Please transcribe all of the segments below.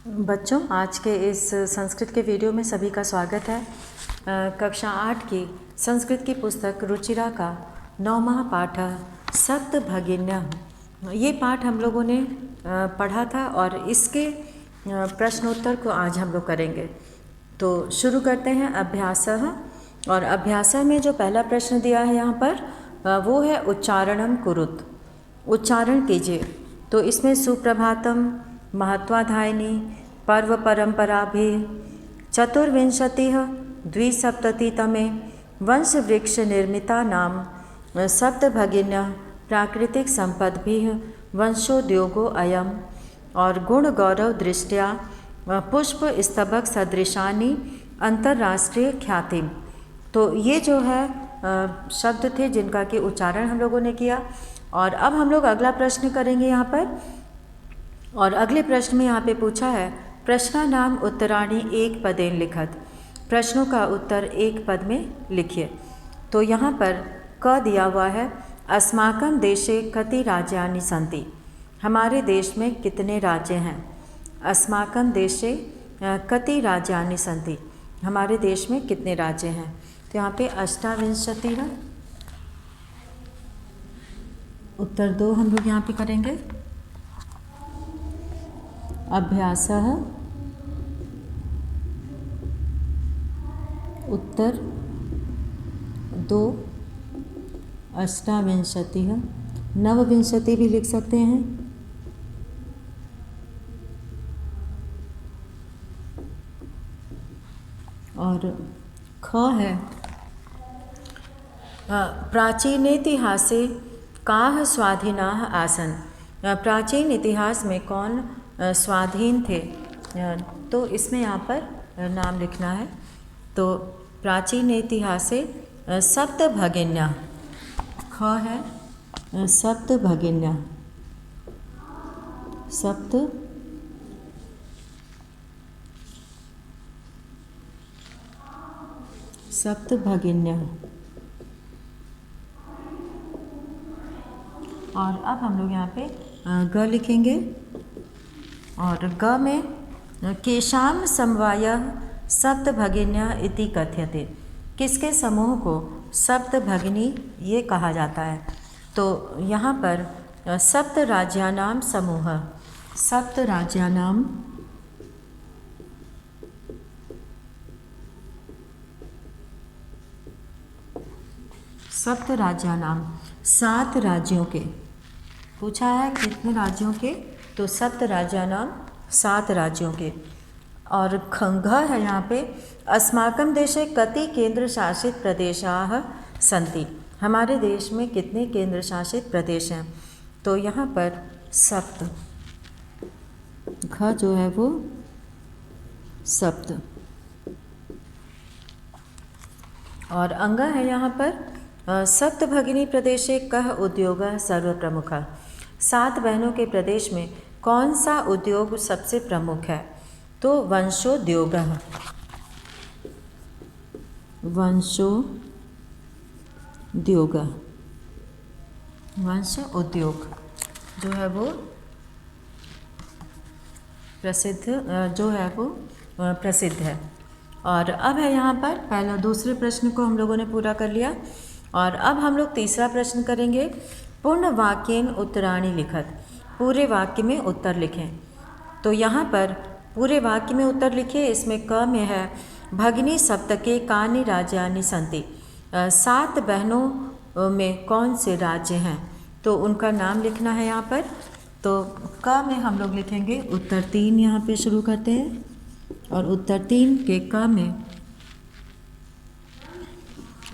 बच्चों, आज के इस संस्कृत के वीडियो में सभी का स्वागत है। कक्षा 8 की संस्कृत की पुस्तक रुचिरा का 9वां पाठ सप्त भगिन्यः। ये पाठ हम लोगों ने पढ़ा था और इसके प्रश्नोत्तर को आज हम लोग करेंगे। तो शुरू करते हैं अभ्यासः। और अभ्यास में जो पहला प्रश्न दिया है यहाँ पर वो है उच्चारणम कुरुत, उच्चारण कीजिए। तो इसमें सुप्रभातम, महत्वाधायिनी, पर्व परंपराभि, चतुर्विंशतिः द्विसप्ततितमे वंश वृक्ष निर्मिता नाम सप्तभगिन्यः प्राकृतिक संपद्भिः वंशोद्योगो अयम। और गुण गौरव दृष्टया पुष्प स्तबक सदृशानि अंतर्राष्ट्रीय ख्याति। तो ये जो है शब्द थे जिनका कि उच्चारण हम लोगों ने किया। और अब हम लोग अगला प्रश्न करेंगे यहाँ पर। और अगले प्रश्न में यहाँ पे पूछा है प्रश्ना नाम उत्तराणि एक पदेन लिखत। प्रश्नों का उत्तर एक पद में लिखिए। तो यहाँ पर क दिया हुआ है अस्माकं देशे कति राज्यानि सन्ति। हमारे देश में कितने राज्य हैं। अस्माकं देशे कति राज्यानि सन्ति, हमारे देश में कितने राज्य हैं। तो यहाँ पे अष्टाविंशति है, उत्तर 2 हम लोग यहाँ पे करेंगे। अभ्यासः उत्तर 2 अष्टाविंशतिः, नवविंशति भी लिख सकते हैं। और ख है प्राचीनेतिहासे काः स्वाधीनाः आसन्। प्राचीन इतिहास में कौन स्वाधीन थे। तो इसमें यहाँ पर नाम लिखना है। तो प्राचीन इतिहासे सप्तभगिन्यः, ख है सप्तभगिन्यः, सप्तभगिन्यः। और अब हम लोग यहाँ पे ग लिखेंगे। और ग में केशाम समवायः सप्तभगिन्यः इति कथ्यते। किसके समूह को सप्तभगिनी ये कहा जाता है। तो यहाँ पर सप्त राज्यानाम समूह, सप्त राज्यानाम सप्त राज्यानाम 7 राज्यों के। पूछा है कितने राज्यों के, तो सप्त राज्यानाम 7 राज्यों के। और खंघ है यहाँ पे अस्माकं देशे कति केंद्र शासित प्रदेशाः सन्ति। हमारे देश में कितने केंद्र शासित प्रदेश हैं। तो यहाँ पर सप्त, घ जो है वो सप्त। और अंग है यहाँ पर सप्तभगिनी प्रदेशे कः उद्योगः सर्वप्रमुखः। 7 बहनों के प्रदेश में कौन सा उद्योग सबसे प्रमुख है। तो वंशोद्योगः, वंशोद्योगः, वंश उद्योग जो है वो प्रसिद्ध है। और अब है यहाँ पर पहला दूसरे प्रश्न को हम लोगों ने पूरा कर लिया। और अब हम लोग तीसरा प्रश्न करेंगे। पूर्ण वाक्येन उत्तराणि लिखत। पूरे वाक्य में उत्तर लिखें। तो यहाँ पर पूरे वाक्य में उत्तर लिखिए। इसमें क में है भगिनी सप्तके कानि राज्यानि सन्ति। 7 बहनों में कौन से राज्य हैं, तो उनका नाम लिखना है यहाँ पर। तो क में हम लोग लिखेंगे उत्तर 3, यहाँ पे शुरू करते हैं। और उत्तर 3 के क में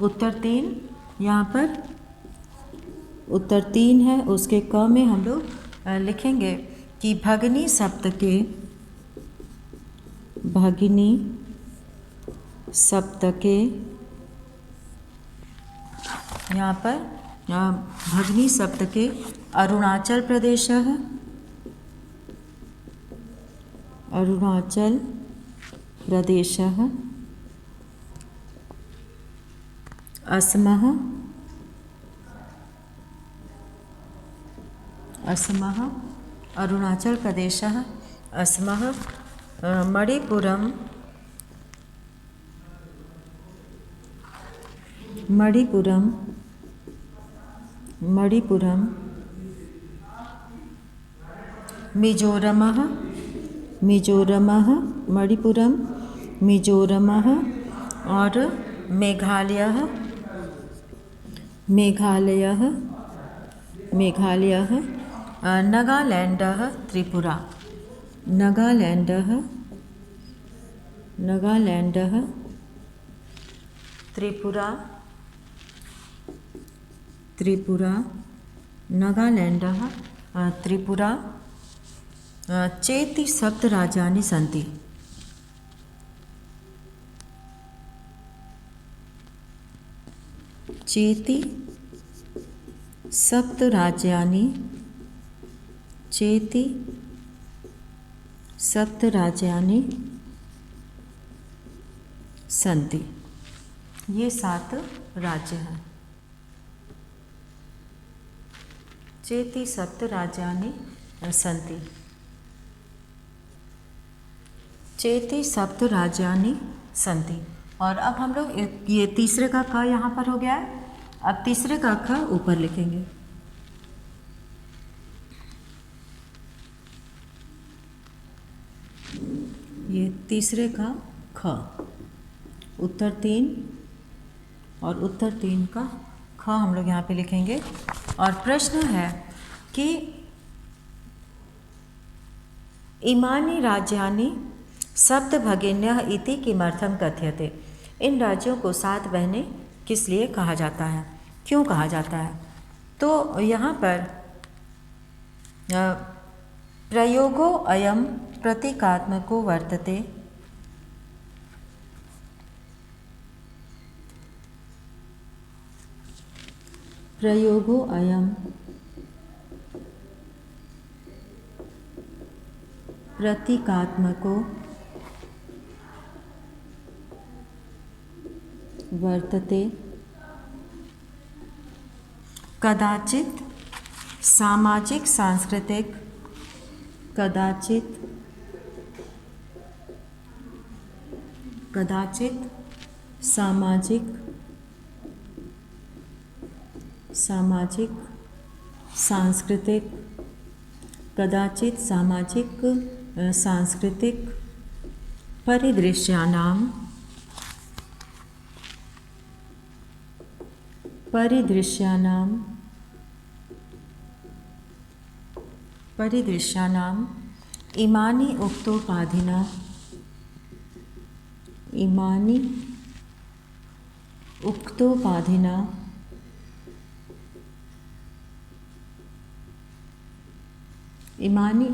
उत्तर 3 यहाँ पर उत्तर 3 है, उसके क में हम लोग लिखेंगे कि भगिनी सप्तके, भगिनी सप्तके, यहाँ पर भगिनी सप्तके अरुणाचल प्रदेशः, अरुणाचल प्रदेशः, असमः, असमः, अरुणाचल प्रदेशः असमः, मणिपुरम मणिपुरम मणिपुरम मिजोरमः मिजोरमः मणिपुरम मिजोरमः और मेघालयः मेघालयः मेघालयः नागालैंडः त्रिपुरा नागालैंडः नागालैंडः त्रिपुरा त्रिपुरा नागालैंडः त्रिपुरा चेति सप्त राज्यानि सन्ति चेति सप्त राज्यानि चेति सप्त राज्यानि सन्ति। ये 7 राज्य हैं। चेति सप्त राज्यानि सन्ति चेति सप्त राज्यानि सन्ति। और अब हम लोग ये तीसरे का क यहाँ पर हो गया है। अब तीसरे का ख ऊपर लिखेंगे। ये तीसरे का ख, उत्तर 3 और उत्तर 3 का ख हम लोग यहाँ पे लिखेंगे। और प्रश्न है कि इमानि राज्यानि सप्त भगिन्यः इति किमर्थं कथ्यते। इन राज्यों को 7 बहनें किस लिए कहा जाता है, क्यों कहा जाता है? तो यहाँ पर प्रयोगो अयम प्रतीकात्मको वर्तते प्रयोगो अयम प्रतीकात्मको वर्तते कदाचित सामाजिक सांस्कृतिक कदाचित सामाजिक सांस्कृतिक कदाचित सामाजिक सांस्कृतिक परिदृश्यानां इमानि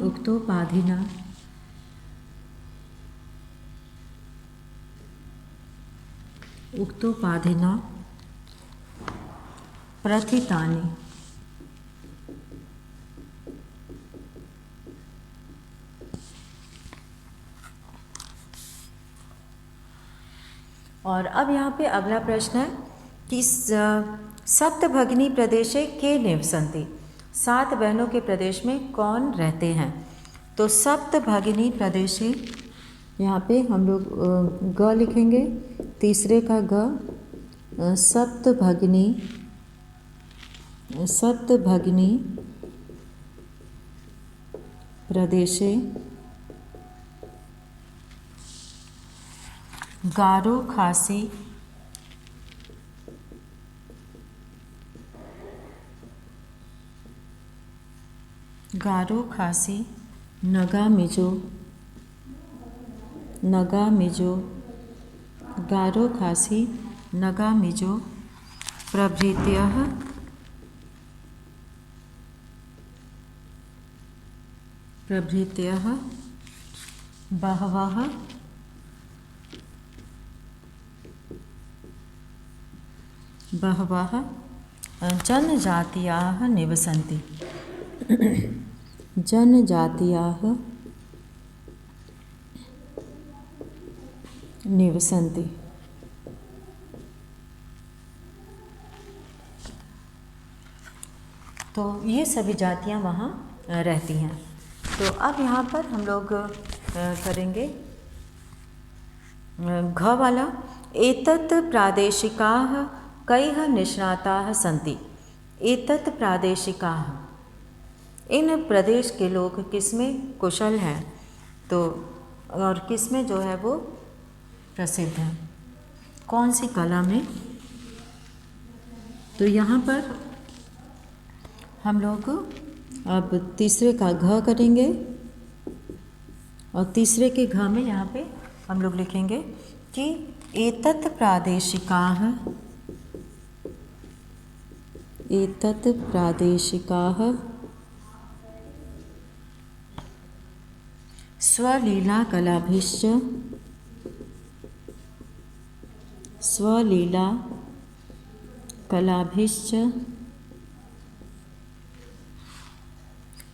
उक्तोपाधिना प्रथितानि और अब यहाँ पे अगला प्रश्न है कि सप्तभगिनी प्रदेशे के निवसन्ति। 7 बहनों के प्रदेश में कौन रहते हैं? तो सप्तभगिनी प्रदेशे यहाँ पे हम लोग ग लिखेंगे, तीसरे का ग, सप्तभगिनी प्रदेशे गारो खासी नगा मिजो गारो खासी नगा मिजो प्रभृतयः बहवः जनजातीयाः निवसन्ति तो ये सभी जातियाँ वहाँ रहती हैं। तो अब यहाँ पर हम लोग करेंगे घ वाला। एतत् प्रादेशिकाः कैः निष्णाताः सन्ति। एतत् प्रादेशिकाः, इन प्रदेश के लोग किसमें कुशल हैं, तो और किसमें जो है वो प्रसिद्ध हैं, कौन सी कला में। तो यहाँ पर हम लोग अब तीसरे का घ करेंगे और तीसरे के घ में यहाँ पे हम लोग लिखेंगे कि एतत् प्रादेशिकाः, एतत् प्रादेशिकाः स्वलीला कलाभिश्च, स्वलीला कलाभिश्च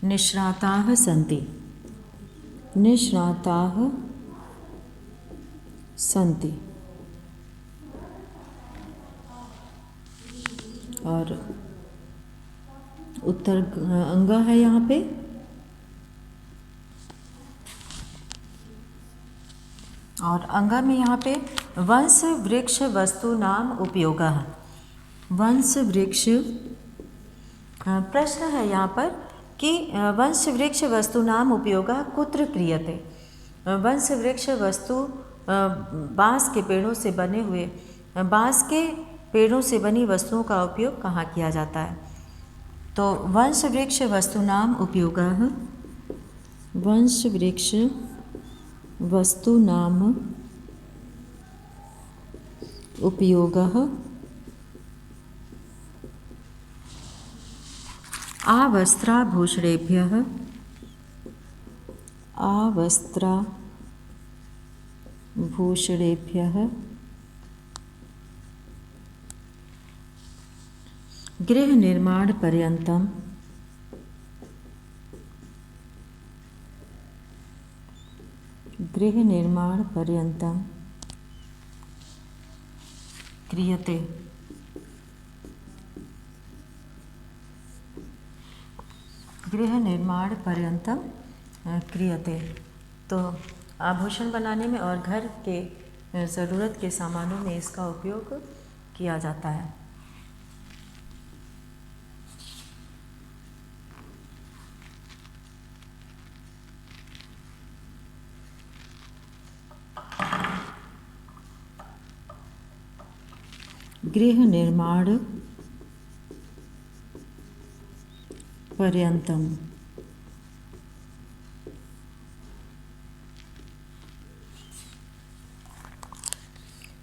निष्णाताः सन्ति, निष्णाताः सन्ति। और उत्तर अंगा है यहाँ पे। और अंगा में यहाँ पे वंश वृक्ष वस्तु नाम उपयोगः। वंश वृक्ष, प्रश्न है यहाँ पर कि वंश वृक्ष वस्तु नाम उपयोगः कुत्र क्रियते। वंश वृक्ष वस्तु बाँस के पेड़ों से बने हुए, बाँस के पेड़ों से बनी वस्तुओं का उपयोग कहाँ किया जाता है। तो वंश वृक्ष वस्तु नाम उपयोगः, वंश वृक्ष वस्तु नाम उपयोगः आवस्त्राभूषणेभ्यः, आवस्त्राभूषणेभ्यः गृह निर्माण पर्यन्तम, गृह निर्माण पर्यन्तम क्रियते। गृह निर्माण पर्यन्तम क्रियते। तो आभूषण बनाने में और घर के ज़रूरत के सामानों में इसका उपयोग किया जाता है। गृह निर्माण पर्यन्तम।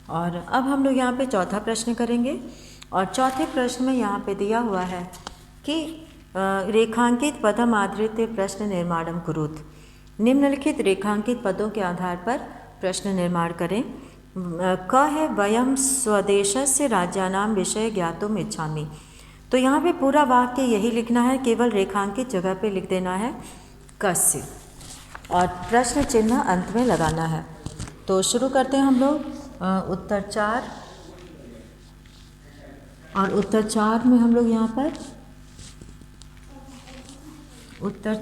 और अब हम लोग यहाँ पे चौथा प्रश्न करेंगे। और चौथे प्रश्न में यहाँ पे दिया हुआ है कि रेखांकित पदम आधारित प्रश्न निर्माणम कुरुत। निम्नलिखित रेखांकित पदों के आधार पर प्रश्न निर्माण करें। क है वयम स्वदेशस्य राज्यानां विषय ज्ञातुम इच्छामि। तो यहाँ पे पूरा वाक्य यही लिखना है, केवल रेखांकित जगह पे लिख देना है कस्य और प्रश्न चिन्ह अंत में लगाना है। तो शुरू करते हैं हम लोग उत्तर 4। और उत्तर 4 में हम लोग यहाँ पर उत्तर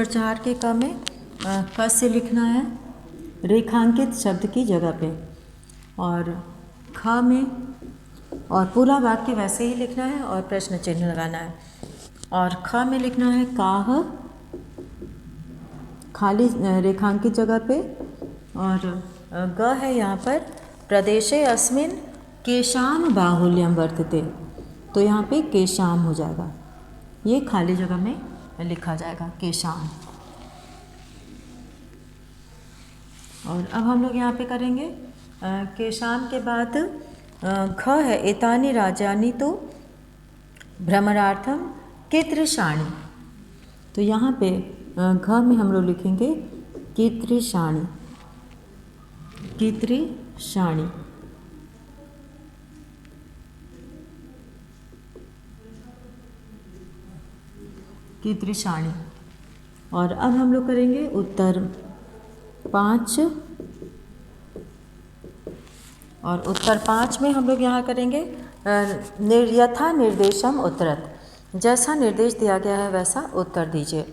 4 के क में कस्य लिखना है रेखांकित शब्द की जगह पे, और ख में और पूरा वाक्य वैसे ही लिखना है और प्रश्न चिन्ह लगाना है। और ख में लिखना है काह खाली रेखांकित जगह पे, और ग है यहाँ पर प्रदेशे अस्मिन् केशाम बाहुल्यम वर्तते। तो यहाँ पे केशाम हो जाएगा, ये खाली जगह में लिखा जाएगा केशाम। और अब हम लोग यहाँ पे करेंगे केशाम के बाद घ है एतानि राज्यानि तो भ्रमणार्थम कीदृशानि। तो यहाँ पे घ में हम लोग लिखेंगे कीदृशानि, कीदृशानि। कीदृशानि। और अब हम लोग करेंगे उत्तर 5। और उत्तर 5 में हम लोग यहाँ करेंगे यथा निर्देशम उत्तरत। जैसा निर्देश दिया गया है वैसा उत्तर दीजिए।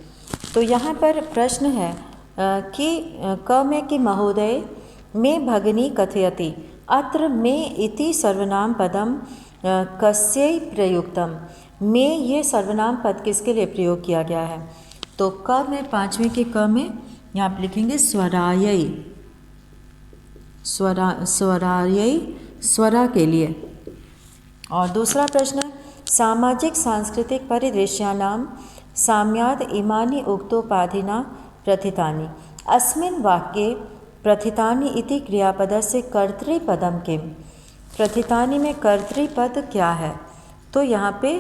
तो यहाँ पर प्रश्न है कि क में कि महोदय में भगिनी कथयति, अत्र में इति सर्वनाम पदम कस्यै प्रयुक्तम। में ये सर्वनाम पद किसके लिए प्रयोग किया गया है? तो क में, पाँचवें के क में यहाँ आप लिखेंगे स्वरायै, स्वरायै, स्वरा के लिए। और दूसरा प्रश्न, सामाजिक सांस्कृतिक परिदृश्यानां साम्याद इमानि उक्तोपाधिना प्रथितानि। अस्मिन् वाक्ये प्रथितानि इति क्रियापदस्य कर्तृपदं किम्? प्रथितानि में कर्तृपद क्या है? तो यहाँ पे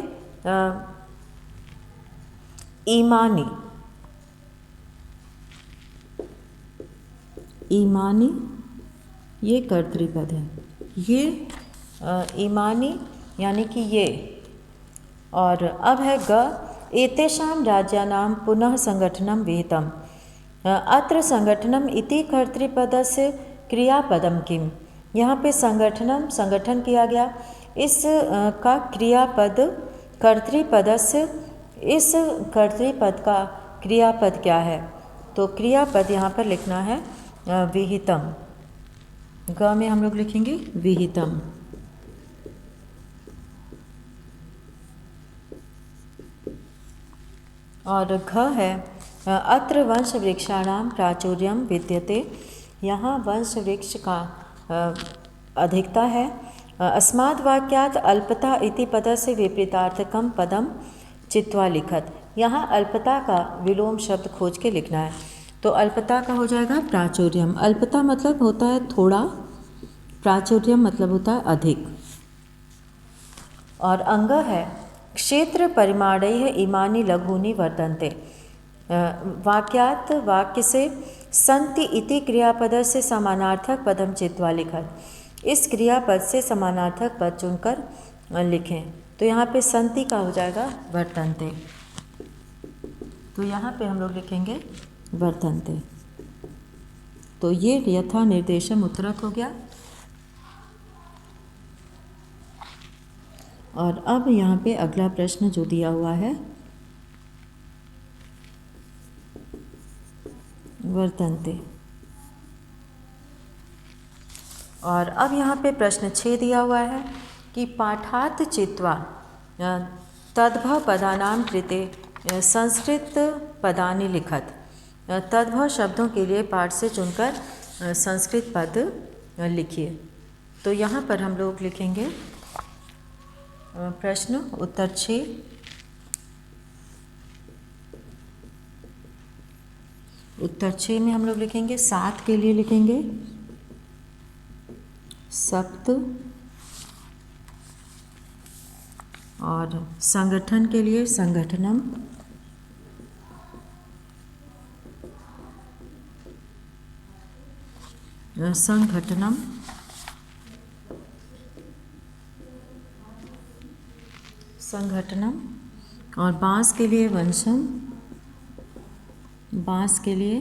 इमानी, इमानी ये कर्तृपद है, ये इमानी यानी कि ये। और अब है ग, एतेषां राज्यानां पुनः संगठनं विहितम्। अत्र संगठनम इति कर्तृपदस्य क्रियापदम किम? यहाँ पे संगठनम, संगठन किया गया, इस का क्रियापद कर्तृपदस्य, इस कर्तृपद का क्रियापद क्या है? तो क्रियापद यहाँ पर लिखना है विहितम। ग में हम लोग लिखेंगे विहितम। और घ है, अत्र वंश वृक्षाणाम प्राचुर्यम विद्यते। यहाँ वंश वृक्ष का अधिकता है। अस्माद् वाक्यात् अल्पता इति पदस्य विपरीतार्थकम पदम चित्वा लिखत। यहाँ अल्पता का विलोम शब्द खोज के लिखना है। तो अल्पता का हो जाएगा प्राचुर्यम। अल्पता मतलब होता है थोड़ा, प्राचुर्यम मतलब होता है अधिक। और अंग है, क्षेत्र परिमाणैः इमानि लघूनि वर्तन्ते। वाक्यात् वाक्य से सन्ति इति क्रियापदस्य समानार्थक पदम चित्वा लिखत। इस क्रियापद से समानार्थक पद चुनकर लिखें। तो यहाँ पे सन्ति का हो जाएगा वर्तन्ते। तो यहाँ पे हम लोग लिखेंगे वर्तन्ते। तो ये यथा निर्देशम उत्तरक हो गया। और अब यहाँ पे अगला प्रश्न जो दिया हुआ है, वर्तन्ते। और अब यहाँ पे प्रश्न 6 दिया हुआ है कि पाठात् चित्वा तद्भव पदानां कृते संस्कृत पदानि लिखत। तद्भव शब्दों के लिए पाठ से चुनकर संस्कृत पद लिखिए। तो यहाँ पर हम लोग लिखेंगे प्रश्न उत्तर 6। उत्तर 6 में हम लोग लिखेंगे, 7 के लिए लिखेंगे सप्त, और संगठन के लिए संगठनम, संगठनम, संगठनम। और बांस के लिए वंशम, बांस के लिए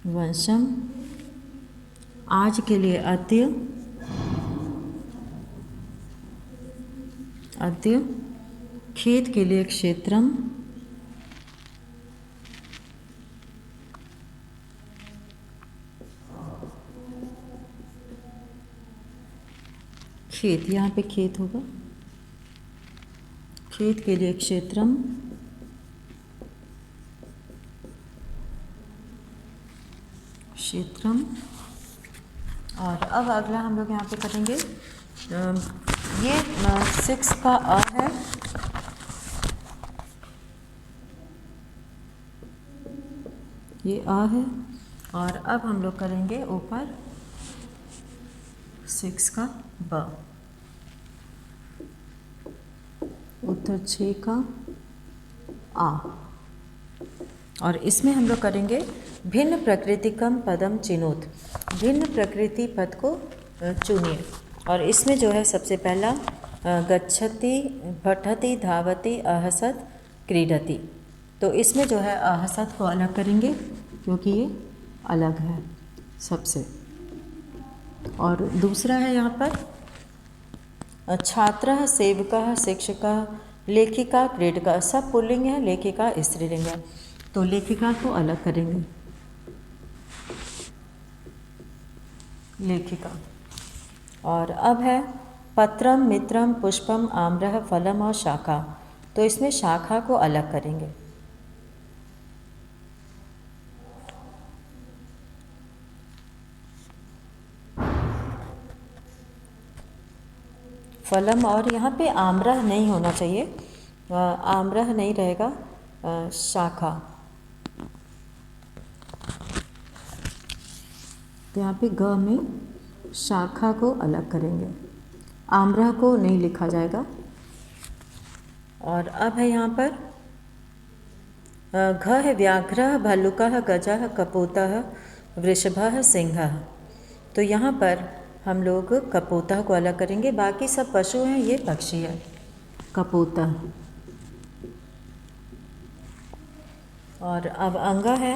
वंशम। आज के लिए अद्य, अद्य। खेत के लिए क्षेत्रम, खेत, यहाँ पे खेत होगा, खेत के लिए क्षेत्रम। क्षेत्रम। और अब अगला हम लोग यहाँ पे करेंगे, ये 6 का अ है। ये अ है। और अब हम लोग करेंगे ऊपर 6 का ब। उत्तर 6 का आ। और इसमें हम लोग करेंगे भिन्न प्रकृतिकम पदम चिनोत। भिन्न प्रकृति पद को चुनिए। और इसमें जो है सबसे पहला गच्छति, पठति, धावति, अहसत, क्रीडति। तो इसमें जो है अहसत को अलग करेंगे क्योंकि ये अलग है सबसे। और दूसरा है यहाँ पर छात्रः, सेवकः, शिक्षकः, लेखिका, क्रीडका, सब पुल्लिंग है, लेखिका स्त्रीलिंग है। तो लेखिका को अलग करेंगे, लेखिका। और अब है पत्रम, मित्रम, पुष्पम, आम्रह, फलम और शाखा। तो इसमें शाखा को अलग करेंगे। फलम, और यहाँ पे आम्रह नहीं होना चाहिए, आम्रह नहीं रहेगा, शाखा। तो यहाँ पे ग में शाखा को अलग करेंगे, आम्रह को नहीं लिखा जाएगा। और अब है यहाँ पर घ है व्याघ्र, भल्लुकः, गजः, कपोतः, वृषभः, सिंहः। तो यहाँ पर हम लोग कपोतः को अलग करेंगे, बाकी सब पशु हैं, ये पक्षी है, कपोतः। और अब अंगा है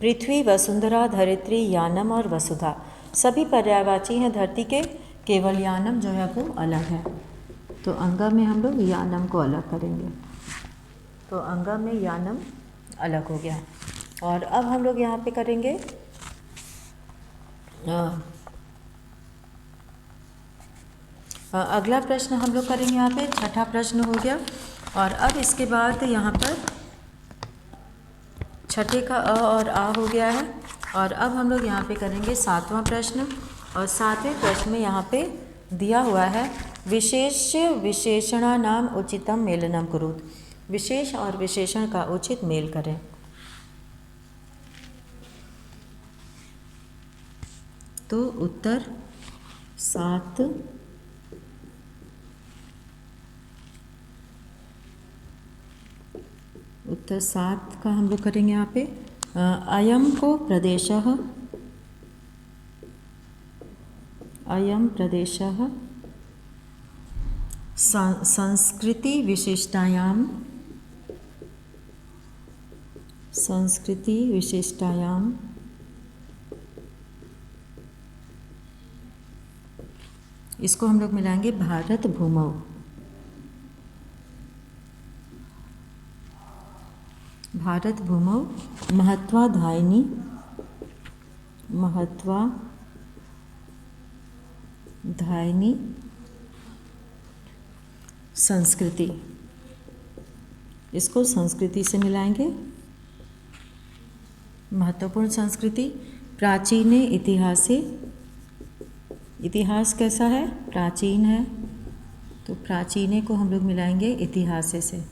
पृथ्वी, वसुंधरा, धरित्री, यानम और वसुधा। सभी पर्यायवाची हैं धरती के, केवल यानम जो है वो अलग है। तो अंगा में हम लोग यानम को अलग करेंगे। तो अंगा में यानम अलग हो गया। और अब हम लोग यहाँ पे करेंगे अगला प्रश्न हम लोग करेंगे, यहाँ पे छठा प्रश्न हो गया। और अब इसके बाद यहाँ पर छठे का अ और आ हो गया है। और अब हम लोग यहाँ पे करेंगे सातवां प्रश्न। और सातवें प्रश्न में यहाँ पे दिया हुआ है विशेष विशेषणानाम उचितम मेलनम कुरुत। विशेष और विशेषण का उचित मेल करें। तो उत्तर 7, उत्तर 7 का हम लोग करेंगे यहाँ पे अयम को प्रदेशः, अयम प्रदेशः संस्कृति विशिष्टायाम, संस्कृति विशिष्टायाम इसको हम लोग मिलाएंगे भारत भूमौ, भारत भूमौ महत्वाधायिनी, महत्वाधायिनी संस्कृति। इसको संस्कृति से मिलाएंगे, महत्वपूर्ण संस्कृति। प्राचीने इतिहासे, इतिहास कैसा है, प्राचीन है, तो प्राचीने को हम लोग मिलाएंगे इतिहासे से।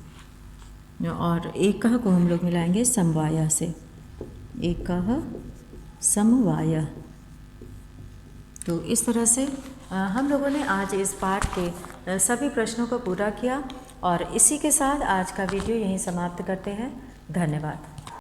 और एकः को हम लोग मिलाएंगे समवाय से, एकः समवाय। तो इस तरह से हम लोगों ने आज इस पाठ के सभी प्रश्नों को पूरा किया। और इसी के साथ आज का वीडियो यहीं समाप्त करते हैं। धन्यवाद।